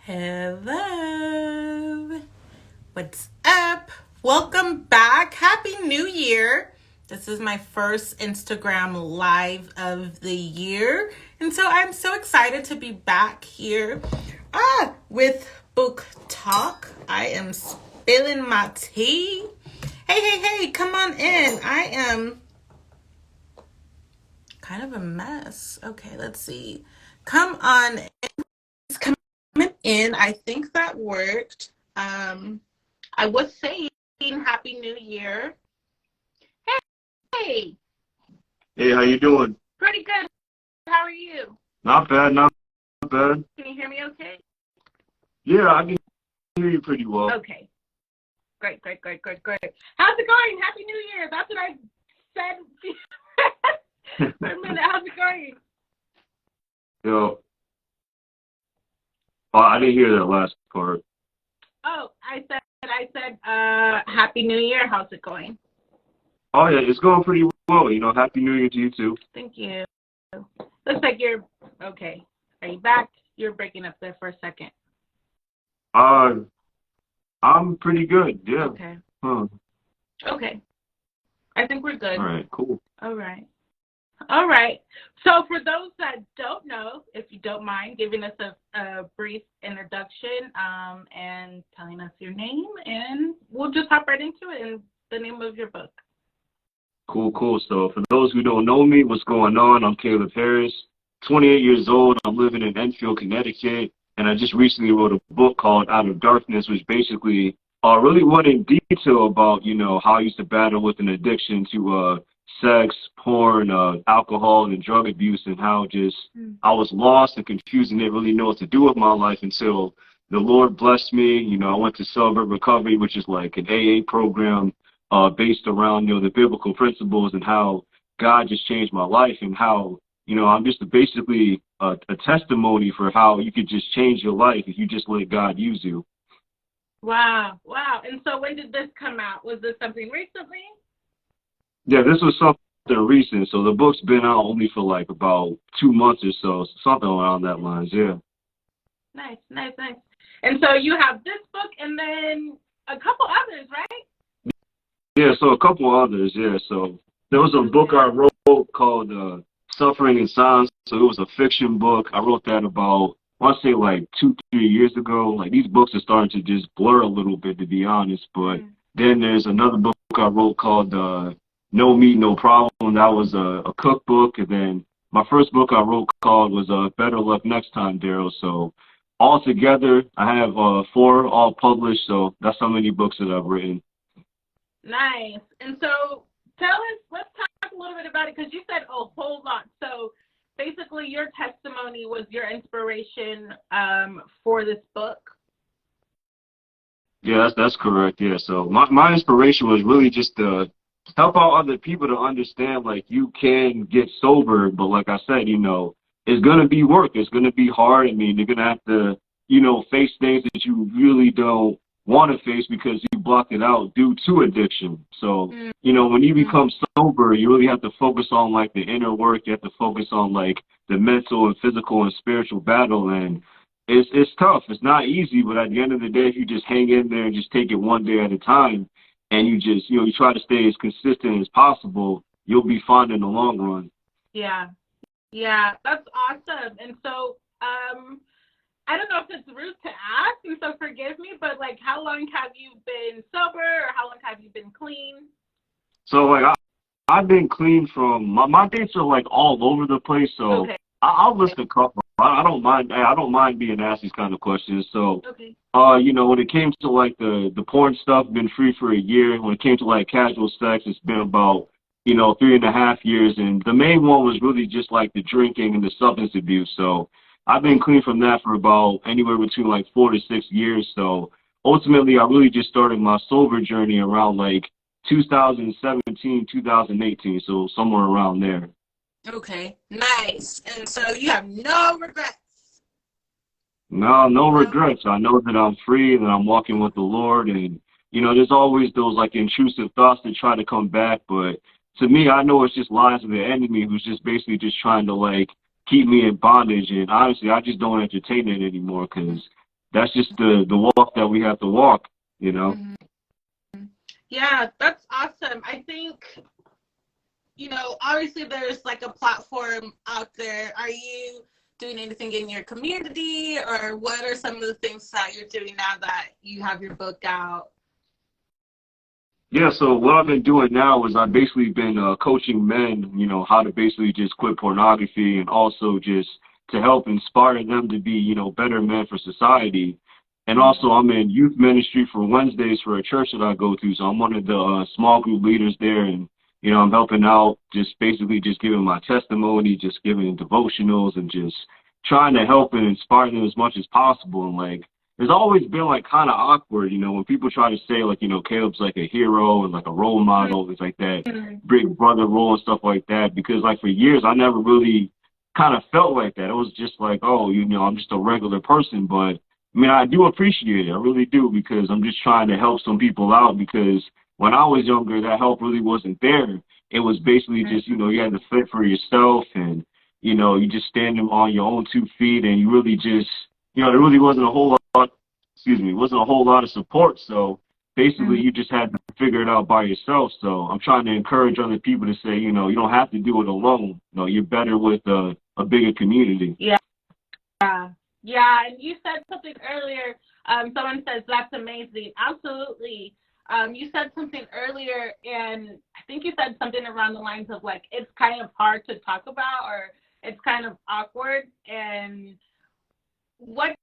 Hello. What's up? Welcome back. Happy New Year. This is my first Instagram live of the year. And so I'm so excited to be back here with book talk. I am spilling my tea. Hey, come on in. I am kind of a mess. Okay, let's see. Come on in. I think that worked. I was saying Happy New Year. Hey, Hey, how you doing? pretty good. How are you? Not bad, not bad. Can you hear me okay? Yeah, I can hear you pretty well. Okay. Great. How's it going? Happy New Year. That's what I said for a minute. How's it going? Yo, oh, I didn't hear that last part. Oh, I said Happy New Year. How's it going? Oh yeah, it's going pretty well. Happy New Year to you too. Thank you. Looks like you're okay. Are you back? You're breaking up there for a second. I'm pretty good. Yeah. Okay. Huh. Okay. I think we're good. All right. Cool. All right. So for those that don't know, if you don't mind giving us a brief introduction and telling us your name, and we'll just hop right into it and the name of your book. Cool. So for those who don't know me, what's going on? I'm Caleb Harris, 28 years old. I'm living in Enfield, Connecticut, and I just recently wrote a book called Out of Darkness, which basically really went in detail about, how I used to battle with an addiction to sex, porn, alcohol, and drug abuse, and how just I was lost and confused and didn't really know what to do with my life until the Lord blessed me. I went to Celebrate Recovery, which is like an AA program based around, the biblical principles and how God just changed my life and how, I'm just basically a testimony for how you could just change your life if you just let God use you. Wow. And so when did this come out? Was this something recently? Yeah, this was something recent. So the book's been out only for like about 2 months or so, something around that lines, yeah. Nice. And so you have this book and then a couple others, right? Yeah, so a couple others, yeah. So there was a book I wrote called Suffering in Silence. So it was a fiction book. I wrote that about, I want to say like 2-3 years ago. Like these books are starting to just blur a little bit, to be honest. But then there's another book I wrote called No Meat, No Problem. That was a cookbook. And then my first book I wrote called was Better Luck Next Time, Daryl. So altogether, I have 4 all published. So that's how many books that I've written. Nice. And so let's talk a little bit about it because you said a whole lot. So basically your testimony was your inspiration for this book. Yeah, that's correct. Yeah. So my inspiration was really just to help out other people to understand, like, you can get sober, but like I said, it's going to be work. It's going to be hard. I mean, you're going to have to, face things that you really don't want to face because you blocked it out due to addiction. So, when you become sober, you really have to focus on like the inner work. You have to focus on like the mental and physical and spiritual battle. And it's tough. It's not easy, but at the end of the day, if you just hang in there and just take it one day at a time and you just, you try to stay as consistent as possible, you'll be fine in the long run. Yeah, that's awesome. And so, I don't know if it's rude to ask, and so forgive me, but like, how long have you been sober, or how long have you been clean? So like I've been clean from my dates are like all over the place. So okay. I'll list a couple. I don't mind being asked these kind of questions. So okay. When it came to like the porn stuff, been free for a year. When it came to like casual sex, it's been about 3.5 years. And the main one was really just like the drinking and the substance abuse. So I've been clean from that for about anywhere between like 4 to 6 years. So ultimately, I really just started my sober journey around like 2017, 2018. So somewhere around there. Okay, nice. And so you have no regrets? No regrets. I know that I'm free, that I'm walking with the Lord. And, there's always those like intrusive thoughts that try to come back. But to me, I know it's just lies of the enemy who's just basically just trying to like keep me in bondage. And honestly, I just don't entertain it anymore because that's just the walk that we have to walk, you know? Mm-hmm. Yeah, that's awesome. I think, obviously there's like a platform out there. Are you doing anything in your community, or what are some of the things that you're doing now that you have your book out? Yeah, so what I've been doing now is I've basically been coaching men, how to basically just quit pornography, and also just to help inspire them to be, better men for society. And also I'm in youth ministry for Wednesdays for a church that I go to. So I'm one of the small group leaders there, and, I'm helping out, just basically just giving my testimony, just giving devotionals, and just trying to help and inspire them as much as possible. And like, it's always been like kind of awkward, when people try to say like, Caleb's like a hero and like a role model, things like that, big brother role and stuff like that. Because like for years, I never really kind of felt like that. It was just like, oh, I'm just a regular person. But I mean, I do appreciate it. I really do, because I'm just trying to help some people out, because when I was younger, that help really wasn't there. It was basically just, you had to fit for yourself, and, you just standing on your own 2 feet, and you really just, there really wasn't a whole lot, wasn't a whole lot of support. So basically you just had to figure it out by yourself. So I'm trying to encourage other people to say, you don't have to do it alone. You're better with a bigger community. Yeah. Yeah. And you said something earlier. Someone says that's amazing. Absolutely. You said something earlier, and I think you said something around the lines of like, it's kind of hard to talk about, or it's kind of awkward. And what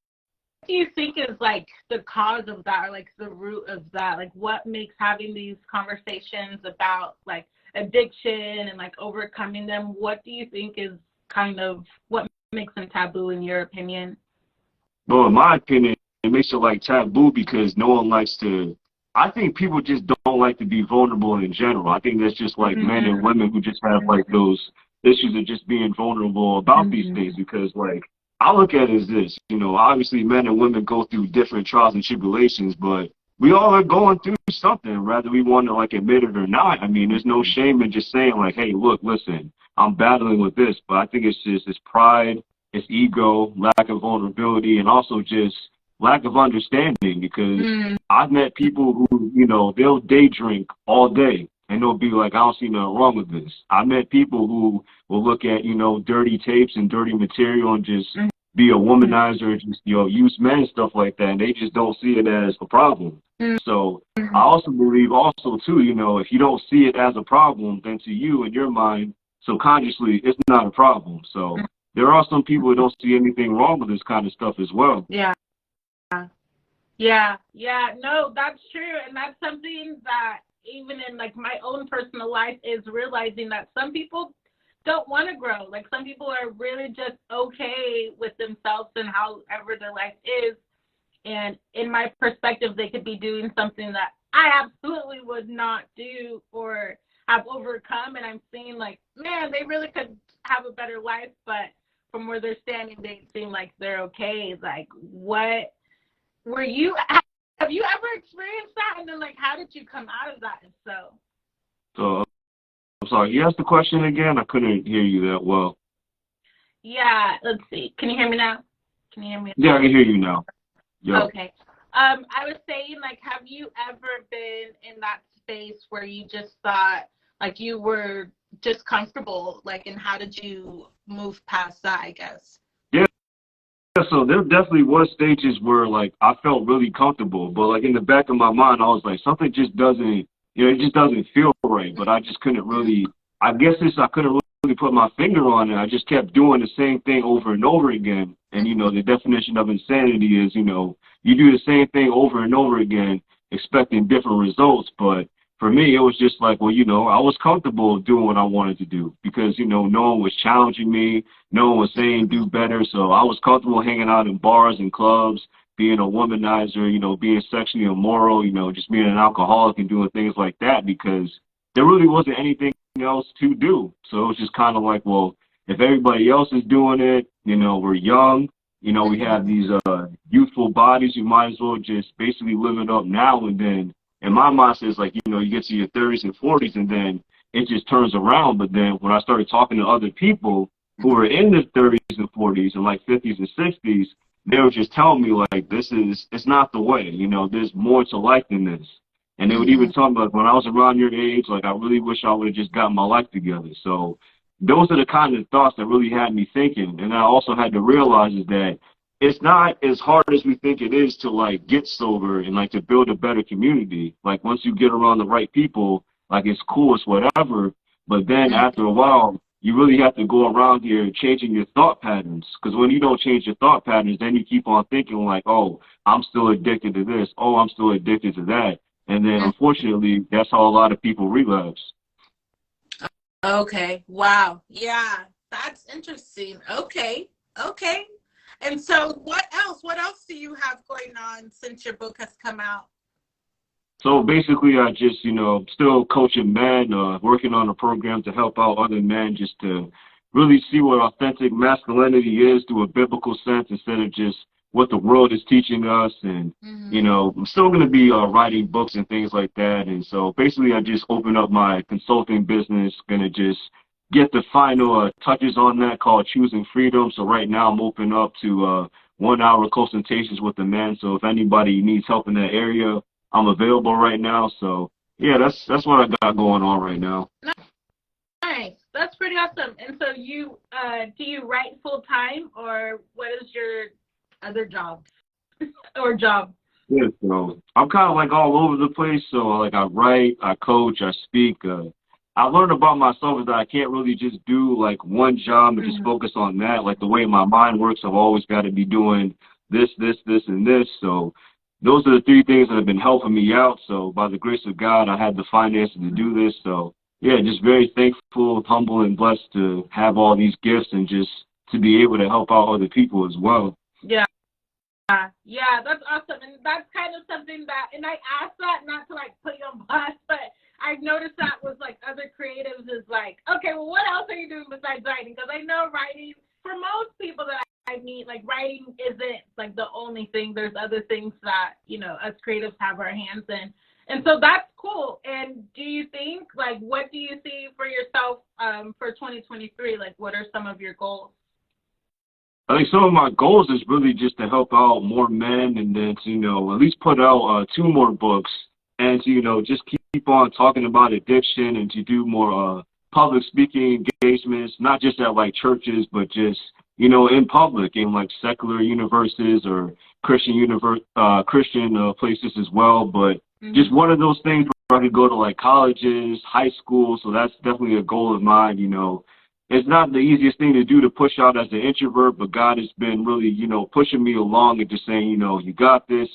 do you think is like the cause of that, or like the root of that? Like, what makes having these conversations about like addiction and like overcoming them, what do you think is kind of what makes them taboo in your opinion? Well, in my opinion, it makes it like taboo because no one likes to. I think people just don't like to be vulnerable in general. I think that's just like men and women who just have like those issues of just being vulnerable about these things. Because like, I look at it as this, obviously men and women go through different trials and tribulations, but we all are going through something, whether we want to like admit it or not. I mean, there's no shame in just saying like, hey, look, listen, I'm battling with this. But I think it's pride, it's ego, lack of vulnerability, and also just lack of understanding. Because I've met people who, they'll day drink all day, and they'll be like, I don't see nothing wrong with this. I met people who will look at, dirty tapes and dirty material and just be a womanizer, just, use men and stuff like that, and they just don't see it as a problem. So I also believe also, too, if you don't see it as a problem, then to you, in your mind, subconsciously, it's not a problem. So there are some people who don't see anything wrong with this kind of stuff as well. Yeah. No, that's true. And that's something that even in like my own personal life is realizing that some people don't want to grow. Like some people are really just okay with themselves and however their life is. And in my perspective, they could be doing something that I absolutely would not do or have overcome. And I'm seeing like, man, they really could have a better life. But from where they're standing, they seem like they're okay. Like, what were you, have you ever experienced that? And then like, how did you come out of that? If so? So, I'm sorry, you asked the question again? I couldn't hear you that well. Yeah, let's see. Can you hear me now? Can you hear me? Yeah, I can hear you now. Yep. Okay. I was saying, like, have you ever been in that space where you just thought, like, you were just comfortable, like, and how did you move past that, I guess? Yeah, so there definitely was stages where, like, I felt really comfortable, but, like, in the back of my mind, I was like, something just doesn't, it just doesn't feel right, but I just couldn't really, I couldn't really put my finger on it. I just kept doing the same thing over and over again. And, the definition of insanity is, you do the same thing over and over again, expecting different results. But for me, it was just like, well, I was comfortable doing what I wanted to do because, no one was challenging me. No one was saying do better. So I was comfortable hanging out in bars and clubs, being a womanizer, being sexually immoral, just being an alcoholic and doing things like that because there really wasn't anything else to do. So it was just kind of like, well, if everybody else is doing it, we're young, we have these youthful bodies, you might as well just basically live it up now. And then in my mindset, it's like, you get to your 30s and 40s and then it just turns around. But then when I started talking to other people who were in their 30s and 40s and like 50s and 60s, they were just telling me like, it's not the way, you know, there's more to life than this. And they would even tell me like, when I was around your age, like, I really wish I would have just gotten my life together. So those are the kind of thoughts that really had me thinking. And I also had to realize is that it's not as hard as we think it is to like get sober and like to build a better community. Like once you get around the right people, like it's cool, it's whatever. But then after a while, you really have to go around here changing your thought patterns. Because when you don't change your thought patterns, then you keep on thinking like, oh, I'm still addicted to this. Oh, I'm still addicted to that. And then unfortunately, that's how a lot of people relapse. Okay. Wow. Yeah. That's interesting. Okay. Okay. And so what else? What else do you have going on since your book has come out? So basically, I just, you know, still coaching men, working on a program to help out other men just to really see what authentic masculinity is through a biblical sense instead of just what the world is teaching us. And, you know, I'm still going to be writing books and things like that. And so basically, I just opened up my consulting business, going to just get the final touches on that called Choosing Freedom. So right now, I'm open up to 1 hour consultations with the men. So if anybody needs help in that area, I'm available right now. So yeah, that's what I got going on right now. Nice. That's pretty awesome. And so you do you write full time, or what is your other job or job? Yeah, so I'm kind of like all over the place. So like I write, I coach, I speak. I learned about myself is that I can't really just do like one job and just focus on that. Like the way my mind works, I've always got to be doing this, and this. So those are the three things that have been helping me out. So by the grace of God, I had the finances to do this. So yeah, just very thankful, humble, and blessed to have all these gifts and just to be able to help out other people as well. Yeah. Yeah, that's awesome. And that's kind of something that, and I asked that not to like put you on blast, but I've noticed that with like other creatives is like, okay, well, what else are you doing besides writing? Because I know writing, for most people that I meet, like writing isn't like the only thing. There's other things that, you know, us creatives have our hands in. And so that's cool. And do you think, like, what do you see for yourself for 2023? Like, what are some of your goals? I think some of my goals is really just to help out more men and then to, you know, at least put out 2 more books and to, you know, just keep on talking about addiction and to do more public speaking engagements, not just at like churches, but just, you know, in public in like secular universes or Christian places as well. But just one of those things where I could go to like colleges, high school. So that's definitely a goal of mine, you know. It's not the easiest thing to do to push out as an introvert, but God has been really, you know, pushing me along and just saying, you know, you got this.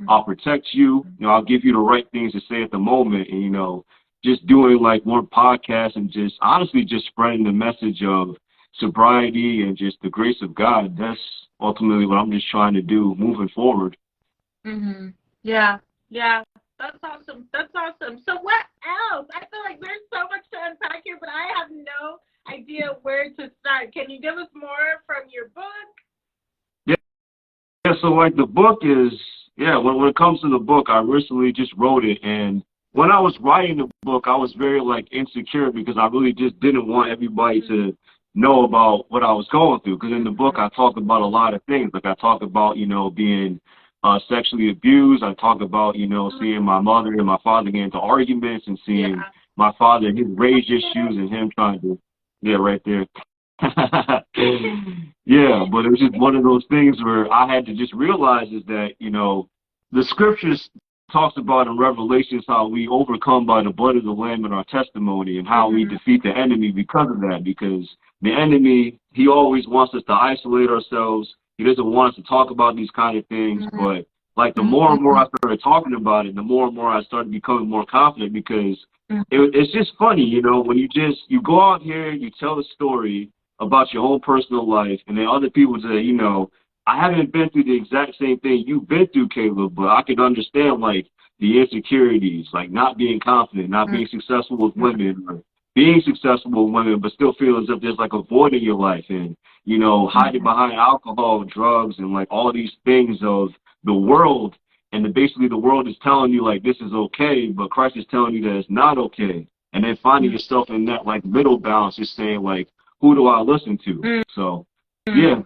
I'll protect you. You know, I'll give you the right things to say at the moment. And, you know, just doing like more podcasts and just honestly just spreading the message of sobriety and just the grace of God. That's ultimately what I'm just trying to do moving forward. Yeah. Yeah. That's awesome. That's awesome. So what else? I feel like there's so much to unpack here, but I have no idea where to start. Can you give us more from your book? Yeah, so like the book is, when it comes to the book, I recently just wrote it, and when I was writing the book, I was very like insecure because I really just didn't want everybody to know about what I was going through. Because in the book, I talk about a lot of things. Like I talk about, you know, being sexually abused. I talk about, you know, seeing my mother and my father get into arguments and seeing my father, his rage issues and him trying to, right there. Yeah, but it was just one of those things where I had to just realize is that, you know, the scriptures talks about in Revelations how we overcome by the blood of the Lamb and our testimony and how we defeat the enemy because of that. Because the enemy, he always wants us to isolate ourselves. He doesn't want us to talk about these kind of things. But like the more and more I started talking about it, the more and more I started becoming more confident because it's just funny, you know, when you go out here, you tell a story about your own personal life, and then other people say, you know, I haven't been through the exact same thing you've been through, Caleb, but I can understand, like, the insecurities, like not being confident, not being successful with women, or being successful with women, but still feel as if there's, like, a void in your life, and, you know, hiding behind alcohol, drugs, and, like, all these things of the world. And basically the world is telling you, like, this is okay, but Christ is telling you that it's not okay. And then finding yourself in that, like, middle balance, just saying, like, who do I listen to? So, yeah.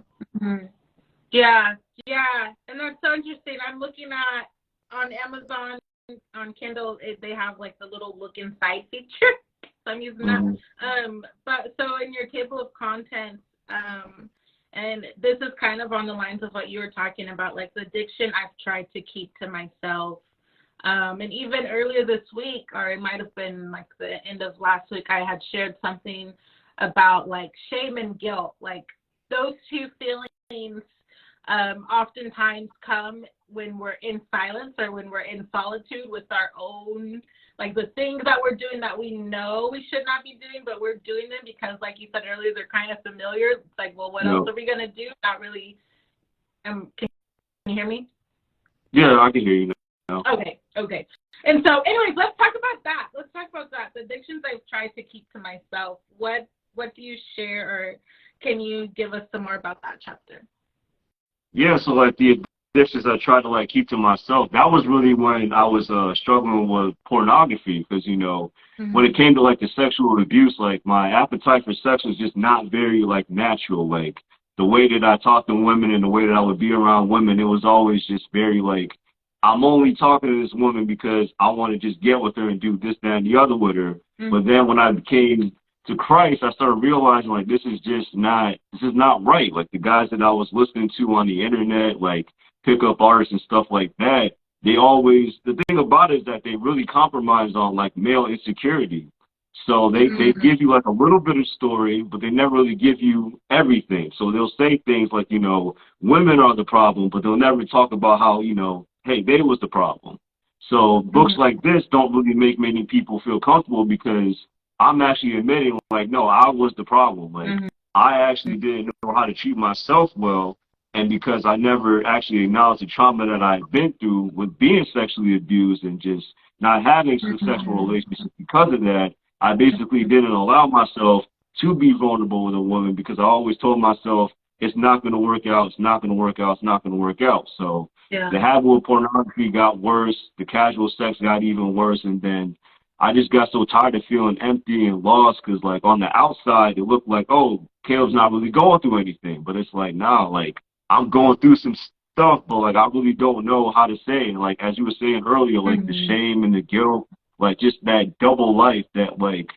Yeah, yeah, and that's so interesting. I'm looking at on Amazon on Kindle. They have like the little look inside feature. So I'm using that. Mm-hmm. But so in your table of contents, and this is kind of on the lines of what you were talking about, like the addiction I've tried to keep to myself. And even earlier this week, or it might have been like the end of last week, I had shared something about like shame and guilt. Like those two feelings oftentimes come when we're in silence or when we're in solitude with our own, like the things that we're doing that we know we should not be doing, but we're doing them because, like you said earlier, they're kind of familiar. It's like, well, what else No. are we going to do? Not really. Can you hear me? Yeah, I can hear you now. Okay. And so, anyways, let's talk about that. Let's talk about that. The addictions I've tried to keep to myself. What do you share, or can you give us some more about that chapter? Yeah, so like the addictions I tried to like keep to myself, that was really when I was struggling with pornography because, you know, when it came to like the sexual abuse, like my appetite for sex was just not very like natural. Like the way that I talked to women and the way that I would be around women, it was always just very like, I'm only talking to this woman because I want to just get with her and do this, that, and the other with her. But then when I came to Christ, I started realizing like this is not right. Like the guys that I was listening to on the internet, like pickup artists and stuff like that, the thing about it is that they really compromise on like male insecurity. So they give you like a little bit of story, but they never really give you everything. So they'll say things like, you know, women are the problem, but they'll never talk about how, you know, hey, they was the problem. So books like this don't really make many people feel comfortable because I'm actually admitting, like, no, I was the problem. Like, I actually didn't know how to treat myself well. And because I never actually acknowledged the trauma that I had been through with being sexually abused and just not having successful relationships because of that, I basically didn't allow myself to be vulnerable with a woman because I always told myself, it's not going to work out, it's not going to work out, it's not going to work out. So the habit with pornography got worse, the casual sex got even worse, and then I just got so tired of feeling empty and lost because, like, on the outside, it looked like, oh, Caleb's not really going through anything. But it's like, nah, like, I'm going through some stuff, but, like, I really don't know how to say. And, like, as you were saying earlier, like, the shame and the guilt, like, just that double life that, like,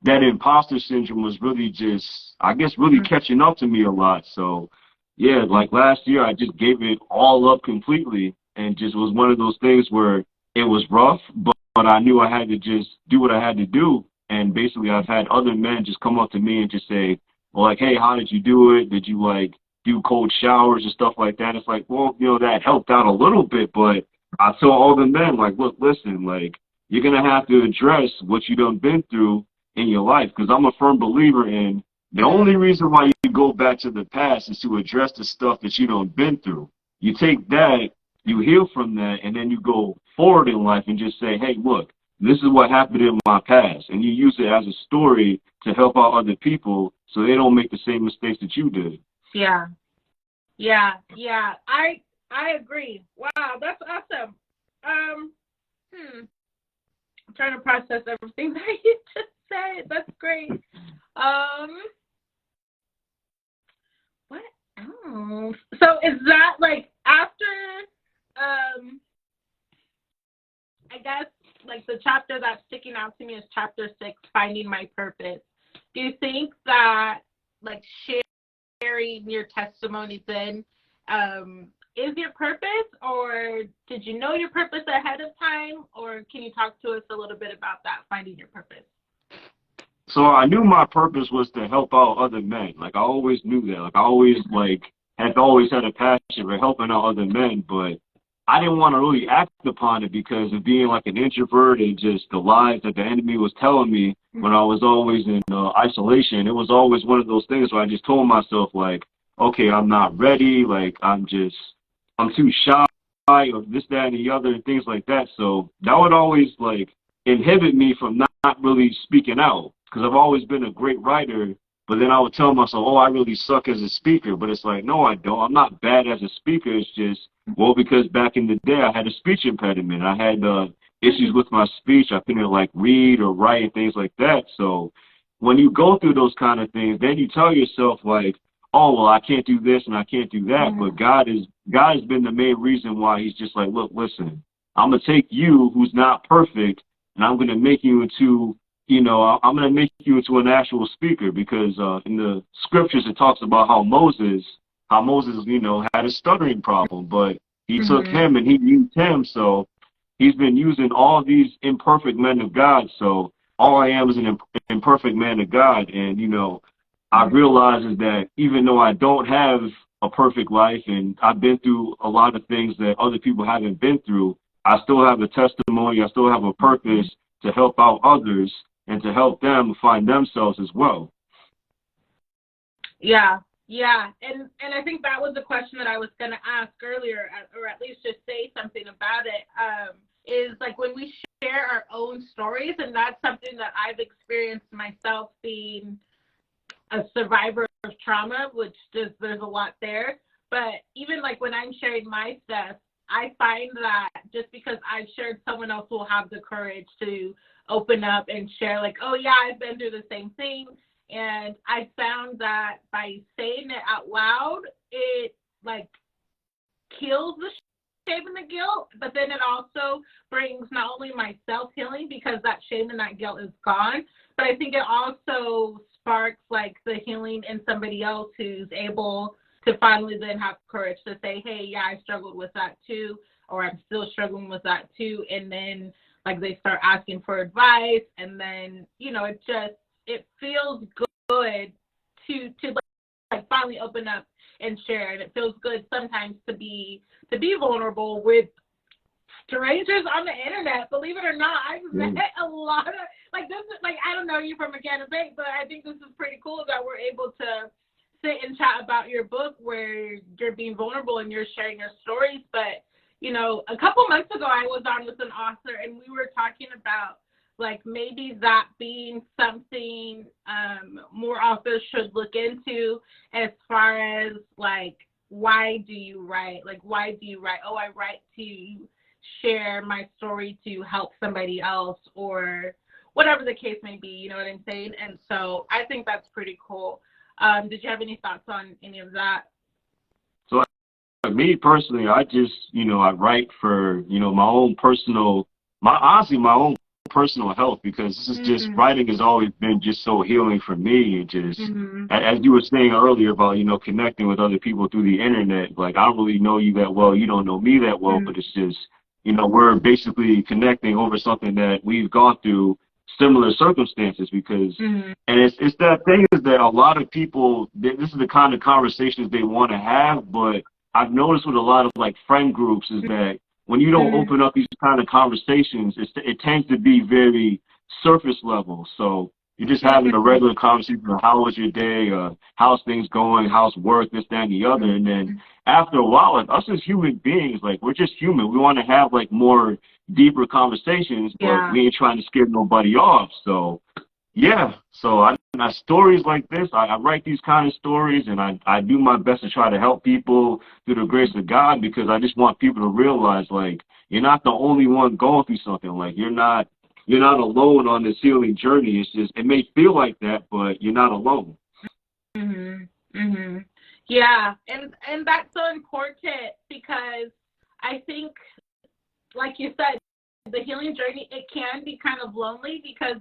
that imposter syndrome was really just, I guess, really catching up to me a lot. So, yeah, like, last year, I just gave it all up completely and just was one of those things where it was rough, but I knew I had to just do what I had to do. And basically, I've had other men just come up to me and just say, well, like, hey, how did you do it? Did you, like, do cold showers and stuff like that? It's like, well, you know, that helped out a little bit. But I tell all the men, like, look, listen, like, you're going to have to address what you done been through in your life. Because I'm a firm believer in the only reason why you go back to the past is to address the stuff that you done been through. You take that, you heal from that, and then you go forward in life and just say, hey, look, this is what happened in my past. And you use it as a story to help out other people so they don't make the same mistakes that you did. Yeah. I agree. Wow, that's awesome. I'm trying to process everything that you just said. That's great. What else? So is that like after I guess like the chapter that's sticking out to me is chapter 6, Finding My Purpose. Do you think that like sharing your testimony then is your purpose, or did you know your purpose ahead of time, or can you talk to us a little bit about that, finding your purpose? So I knew my purpose was to help out other men. Like I always knew that. Like I always had always had a passion for helping out other men, but I didn't want to really act upon it because of being like an introvert and just the lies that the enemy was telling me when I was always in isolation. It was always one of those things where I just told myself like, okay, I'm not ready. Like I'm too shy or this, that, and the other and things like that. So that would always like inhibit me from not really speaking out because I've always been a great writer. But then I would tell myself, oh, I really suck as a speaker. But it's like, no, I don't. I'm not bad as a speaker. It's just, well, because back in the day I had a speech impediment. I had issues with my speech. I couldn't like read or write and things like that. So when you go through those kind of things, then you tell yourself like, oh, well, I can't do this and I can't do that. But God has been the main reason why he's just like, look, listen, I'm going to take you who's not perfect and I'm going to make you into, I'm going to make you into an actual speaker, because in the scriptures it talks about how Moses, had a stuttering problem, but he took him and he used him. So he's been using all these imperfect men of God. So all I am is an imperfect man of God. And, I realize is that even though I don't have a perfect life and I've been through a lot of things that other people haven't been through, I still have a testimony. I still have a purpose to help out others and to help them find themselves as well. Yeah. And I think that was the question that I was going to ask earlier, or at least just say something about it, is like when we share our own stories, and that's something that I've experienced myself, being a survivor of trauma, which there's a lot there. But even like when I'm sharing my stuff, I find that just because I've shared, someone else will have the courage to open up and share, like, oh yeah, I've been through the same thing. And I found that by saying it out loud, it like kills the shame and the guilt, but then it also brings not only myself healing, because that shame and that guilt is gone, but I think it also sparks like the healing in somebody else who's able to finally then have courage to say, hey, yeah, I struggled with that too, or I'm still struggling with that too. And then like they start asking for advice, and then, it feels good to like finally open up and share. And it feels good sometimes to be vulnerable with strangers on the internet. Believe it or not, I've met a lot of I don't know you from a can of paint, but I think this is pretty cool that we're able to sit and chat about your book where you're being vulnerable and you're sharing your stories. But a couple months ago I was on with an author, and we were talking about like maybe that being something more authors should look into, as far as like, why do you write? Like, why do you write? Oh, I write to share my story to help somebody else, or whatever the case may be, you know what I'm saying? And so I think that's pretty cool. Did you have any thoughts on any of that? So me personally, I just, I write for, my own personal health, because this is just, writing has always been just so healing for me. And just, as you were saying earlier about, connecting with other people through the internet, like I don't really know you that well, you don't know me that well, but it's just, we're basically connecting over something that we've gone through similar circumstances, because and it's that thing is that a lot of people, this is the kind of conversations they want to have, but I've noticed with a lot of like friend groups is that when you don't open up these kind of conversations, it tends to be very surface level. So you're just having a regular conversation of how was your day, how's things going, how's work, this, that, and the other. And then after a while, like us as human beings, like we're just human. We want to have like more deeper conversations, but we ain't trying to scare nobody off. So yeah, so I stories like this, I write these kind of stories, and I do my best to try to help people through the grace of God, because I just want people to realize, like, you're not the only one going through something. Like, you're not alone on this healing journey. It's just, it may feel like that, but you're not alone. Yeah, and that's so important, because I think, like you said, the healing journey, it can be kind of lonely, because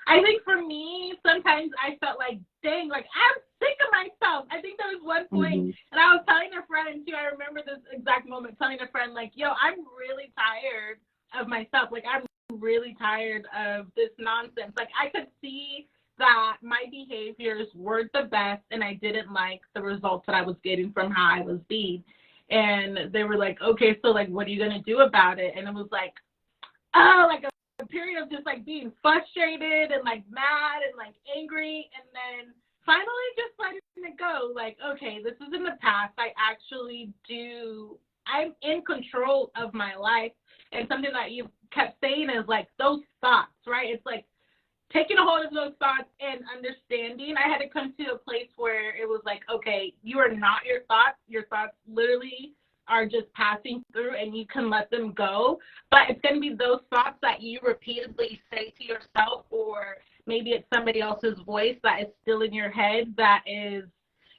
I think for me, sometimes I felt like, dang, like I'm sick of myself. I think there was one point, and I was telling a friend too, I remember this exact moment, telling a friend, like, yo, I'm really tired of myself. Like, I'm really tired of this nonsense. Like, I could see that my behaviors weren't the best, and I didn't like the results that I was getting from how I was being. And they were like, okay, so like, what are you going to do about it? And it was like, like a period of just like being frustrated and like mad and like angry. And then finally just letting it go. Like, okay, this is in the past. I'm in control of my life. And something that you kept saying is like those thoughts, right? It's like taking a hold of those thoughts and understanding. I had to come to a place where it was like, okay, you are not your thoughts. Your thoughts literally are just passing through, and you can let them go. But it's going to be those thoughts that you repeatedly say to yourself, or maybe it's somebody else's voice that is still in your head that is,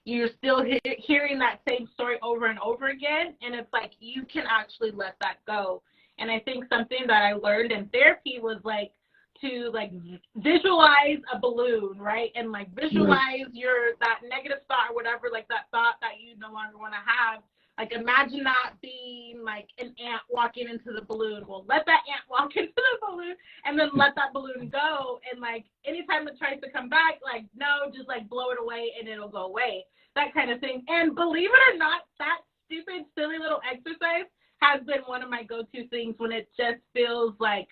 you're still hearing that same story over and over again. And it's like, you can actually let that go. And I think something that I learned in therapy was like to like visualize a balloon, right? And like visualize that negative thought or whatever, like that thought that you no longer want to have. Like imagine that being like an ant walking into the balloon. Well, let that ant walk into the balloon and then let that balloon go. And like anytime it tries to come back, like no, just like blow it away and it'll go away. That kind of thing. And believe it or not, that stupid, silly little exercise has been one of my go-to things when it just feels like,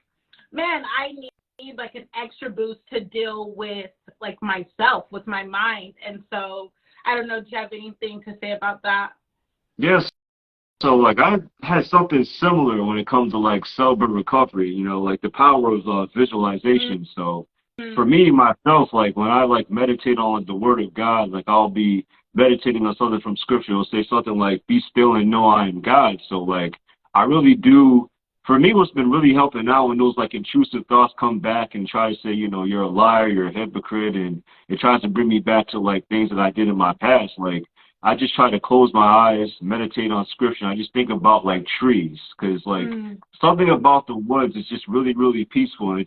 man, I need like an extra boost to deal with like myself, with my mind. And so I don't know, do you have anything to say about that? Yes. So like I had something similar when it comes to like sober recovery, you know, like the power of visualization. So for me, myself, like when I like meditate on like, the word of God, like I'll be meditating on something from scripture. It'll say something like, be still and know I am God. So like I really do, for me, what's been really helping out when those like intrusive thoughts come back and try to say, you know, you're a liar, you're a hypocrite, and it tries to bring me back to like things that I did in my past. Like I just try to close my eyes, meditate on scripture. I just think about like trees, because like something about the woods is just really, really peaceful. And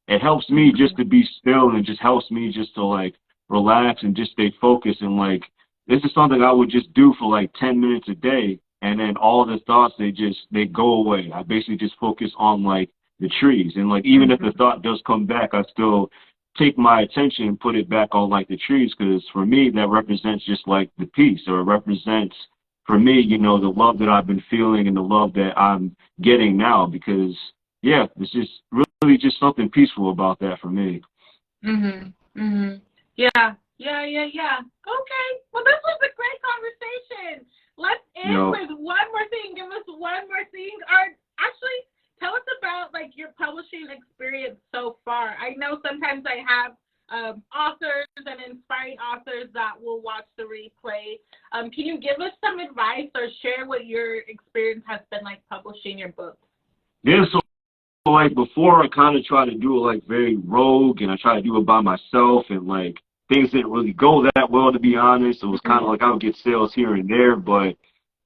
it helps me just to be still, and it just helps me just to like relax and just stay focused. And like this is something I would just do for like 10 minutes a day, and then all the thoughts they go away. I basically just focus on like the trees, and like even if the thought does come back, I still take my attention and put it back on like the trees, because for me that represents just like the peace, or it represents for me, you know, the love that I've been feeling and the love that I'm getting now, because yeah, it's just really just something peaceful about that for me. Yeah. Okay, well this was a great conversation. Let's end with one more thing. Give us one more thing, or actually tell us about like your publishing experience so far. I know sometimes I have authors and inspiring authors that will watch the replay. Can you give us some advice or share what your experience has been like publishing your books? Yeah, so like before I kind of tried to do it like very rogue, and I tried to do it by myself, and like things didn't really go that well, to be honest. It was kind of like I would get sales here and there, but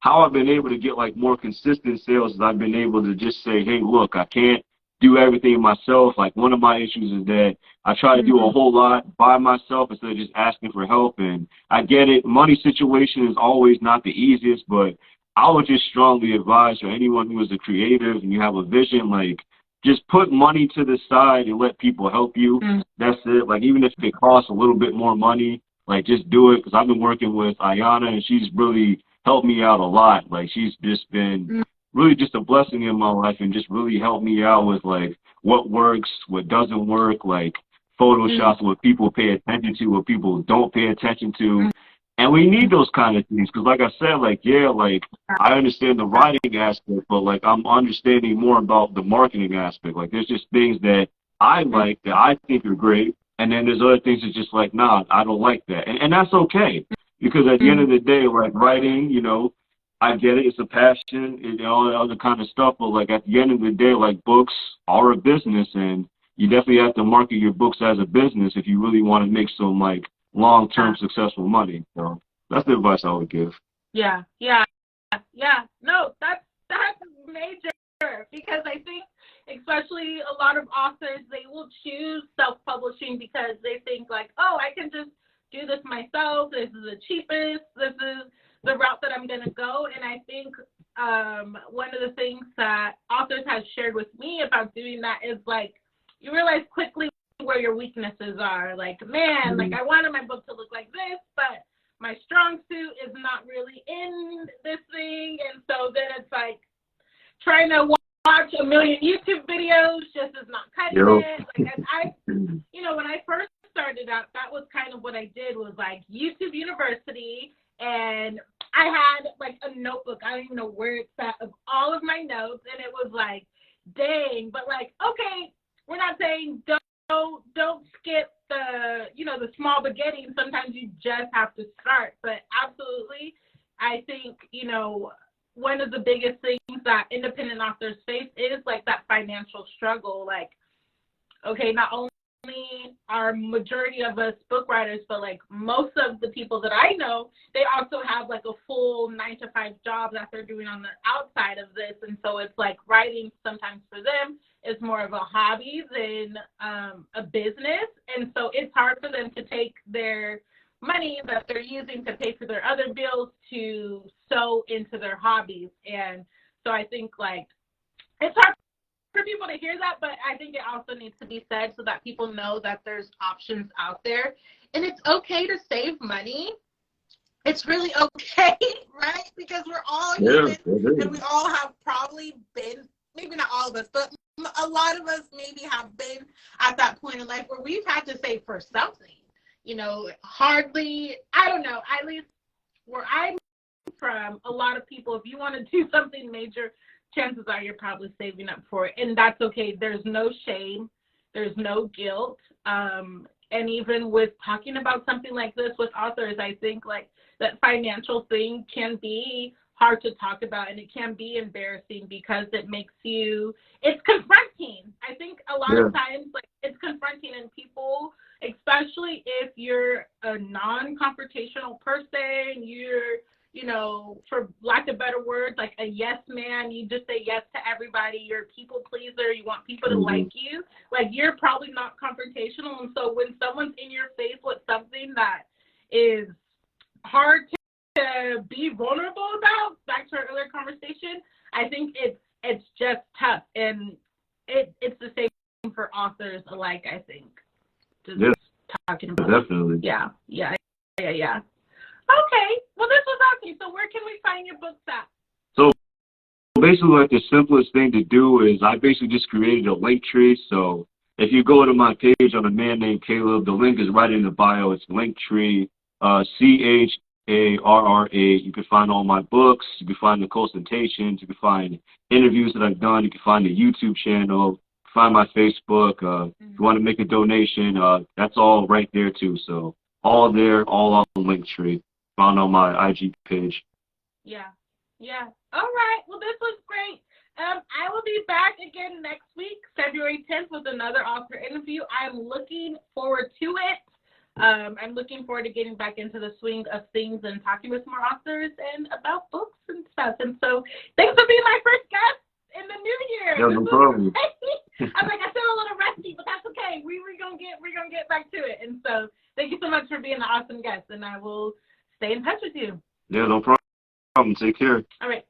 how I've been able to get like more consistent sales is I've been able to just say, hey, look, I can't do everything myself. Like one of my issues is that I try to do a whole lot by myself instead of just asking for help. And I get it. Money situation is always not the easiest, but I would just strongly advise for anyone who is a creative and you have a vision, like just put money to the side and let people help you. That's it. Like even if it costs a little bit more money, like just do it. Because I've been working with Ayana, and she's really helped me out a lot. Like she's just been really just a blessing in my life, and just really helped me out with like what works, what doesn't work, like Photoshops, what people pay attention to, what people don't pay attention to. And we need those kind of things, because like I said, like, yeah, like I understand the writing aspect, but like I'm understanding more about the marketing aspect. Like there's just things that I like that I think are great, and then there's other things that's just like, nah, I don't like that. And that's okay, because at the end of the day, like writing, you know, I get it, it's a passion and all that other kind of stuff, but like at the end of the day, like books are a business, and you definitely have to market your books as a business if you really want to make some like long-term successful money. So that's the advice I would give. Yeah. No, that's major, because I think especially a lot of authors, they will choose self-publishing because they think like, oh, I can just do this myself. This is the cheapest. This is the route that I'm going to go. And I think one of the things that authors have shared with me about doing that is like, you realize quickly where your weaknesses are. Like, man, like I wanted my book to look like this, but my strong suit is not really in this thing. And so then it's like trying to watch a million YouTube videos just is not cutting it. Like I, you know, when I first started out, that was kind of what I did, was like YouTube University, and I had like a notebook, I don't even know where it's at, of all of my notes, and it was like, dang, but like, okay, we're not saying don't skip the, you know, the small beginning. Sometimes you just have to start. But absolutely, I think, you know, one of the biggest things that independent authors face is like that financial struggle. Like, okay, not only are majority of us book writers, but like most of the people that I know, they also have like a full 9-to-5 job that they're doing on the outside of this. And so it's like writing sometimes for them is more of a hobby than a business. And so it's hard for them to take their money that they're using to pay for their other bills to sow into their hobbies. And so I think like it's hard for people to hear that, but I think it also needs to be said so that people know that there's options out there. And it's okay to save money. It's really okay, right? Because we're all human, and we all have probably been, maybe not all of us, but a lot of us maybe have been at that point in life where we've had to save for something. You know, hardly, I don't know, at least where I'm from, a lot of people, if you want to do something major, chances are you're probably saving up for it. And that's okay. There's no shame. There's no guilt. And even with talking about something like this with authors, I think like that financial thing can be hard to talk about, and it can be embarrassing because it makes you, it's confronting. I think a lot of times like it's confronting, and people, especially if you're a non-confrontational person, you're, you know, for lack of better words, like a yes man, you just say yes to everybody, you're a people pleaser, you want people to like you, like you're probably not confrontational. And so when someone's in your face with something that is hard to be vulnerable about, back to our earlier conversation, I think it's just tough. And it's the same for authors alike, I think. Just talking about definitely. Yeah. Okay, well, this was awesome. So where can we find your books at? So basically, like the simplest thing to do is I basically just created a link tree. So if you go to my page on a man named Caleb, the link is right in the bio. It's Linktree, CHARRA. You can find all my books. You can find the consultations. You can find interviews that I've done. You can find the YouTube channel. Find my Facebook. If you want to make a donation, that's all right there too. So all there, all on Linktree. Found on my IG page. Yeah. All right. Well, this was great. I will be back again next week, February 10th, with another author interview. I'm looking forward to it. I'm looking forward to getting back into the swing of things and talking with more authors and about books and stuff. And so thanks for being my first guest in the new year. Yeah, no problem. I'm like, I feel a little rusty, but that's okay. We're gonna get back to it. And so thank you so much for being an awesome guest, and I will stay in touch with you. Yeah, no problem. Take care. All right.